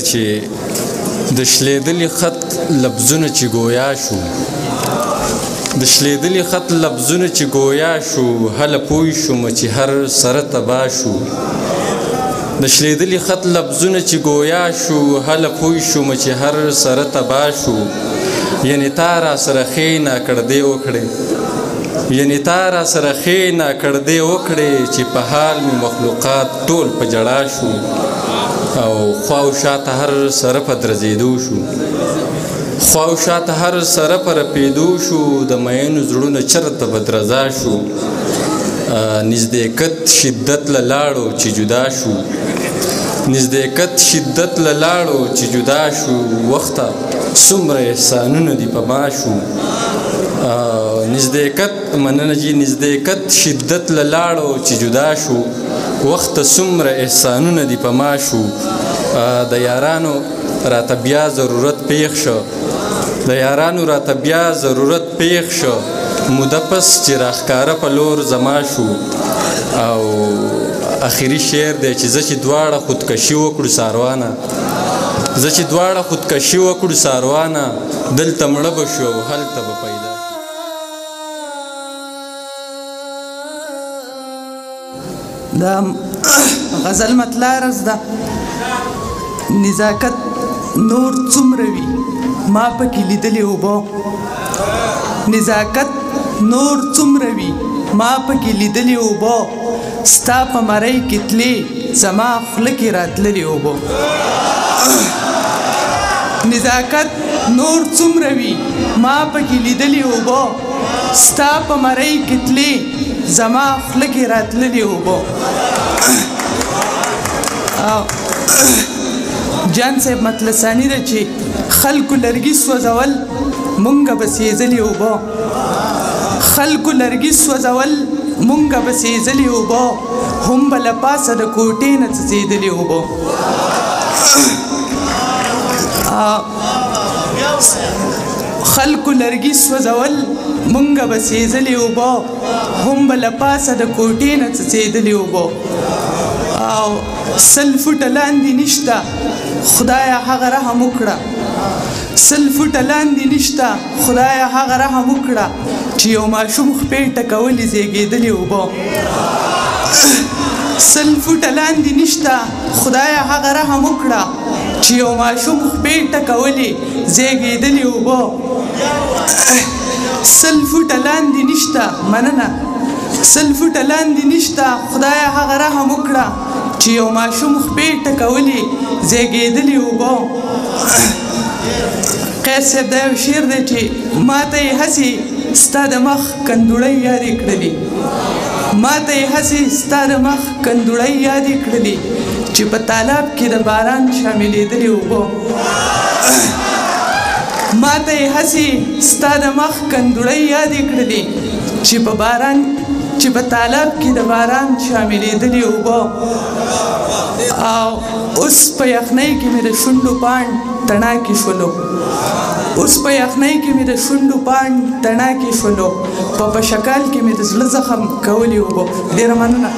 چې د شلیدلي خط لفظونه چې ګویا شو د شلیدلي خط لفظونه چې ګویا شو هله پوه شوم چې هر سره تبا شو د شلیدلي خط لفظونه چې ګویا شو هله پوه شوم چې هر سره تبا شو یعنی تا را سره ښې ناکړدې وکړې یعنی تا را سره ښې ناکړدې وکړې چې په حال مې مخلوقات ټول په جړا شو او خواو شاته هر سره په درځېدو شو خواو شاته هر سره په رپېدو شو د مینو زړونه چرته به درزا شو نزدېکت شدت له لاړو چې جدا شو نزدېکت شدت له لاړو چې جدا شو وخته څومره احسانونه دي په ما شو نزدېکت مننه جي نزدېکت شدت له لاړو چې جدا شو وخت څومره احسانونه دي په ما شو د یارانو راته بیا ضرورت پیښ شو د یارانو راته بیا ضرورت پیښ شو موده پس چې راښکاره په لور زما شو او اخري شعر دی چې زه چې دواړه خودکشي وکړو ساروانه زه چې دواړه خودکشي وکړو ساروانه دلته مړه به شو او هلته به پیدا دا غزل مطلع رز ده نزاکت نور څومره وي ما پکې لیدلې اوبه نزاکت نور څومره وي ما پکې لیدلې اوبه ستا په مرۍ کې تلې زما خوله کې راتللې اوبه نزاکت نور څومره وي ما پکې لیدلې اوبه ستا په مرۍ کې تلې زما خوله کې راتللې اوبه جان صاحب مطلع ثاني ده چې خلکو لرګي سوځول مونږه به سېځلې اوبه خلکو لرګي سوځول مونږه به سېځلې اوبه هم به له پاسه د کوټې نه څڅېدلې اوبه خلکو لرګي سوځول مونږه به سېځلې اوبه هم به له پاسه د کوټې نه څڅېدلې اوبه او سل فوټه لاندې نشته خدایه هغه رحم وکړه سل فوټه لاندې نشته خدایه هغه رحم وکړه چې یو ماشوم خپې ټکولې زیږېدلې اوبه سل فوټه لاندې نشته خدایه هغه رحم وکړه چې یو ماشوم خپې ټکولې زیږېدلې اوبه سل فوټه لاندې نشته مننه سل فوټه لاندې نشته خدایه هغه رحم وکړه چې یو ماشوم خپې ټکولې زیږېدلې اوبه قیس صاحب دا یو شعر دی چې ماته یې هسې ستا د مخ کندوړۍ یادې کړلې ماته یې هسې ستا د مخ کندوړۍ یادې کړلې چې په تالاب کې د باران شاملېدلې اوبه ماته یې هسې ستا د مخ کندوړۍ یادې کړلې چې په تالاب کې د باران شاملېدلې اوبه او اوس په یخنۍ کې مې د شونډو پاڼ تڼاکې شولو اوس په یخنۍ کې مې د شونډو پاڼ تڼاکې شولو په شکال کې مې د زړه زخم کولې اوبه ډېره مننه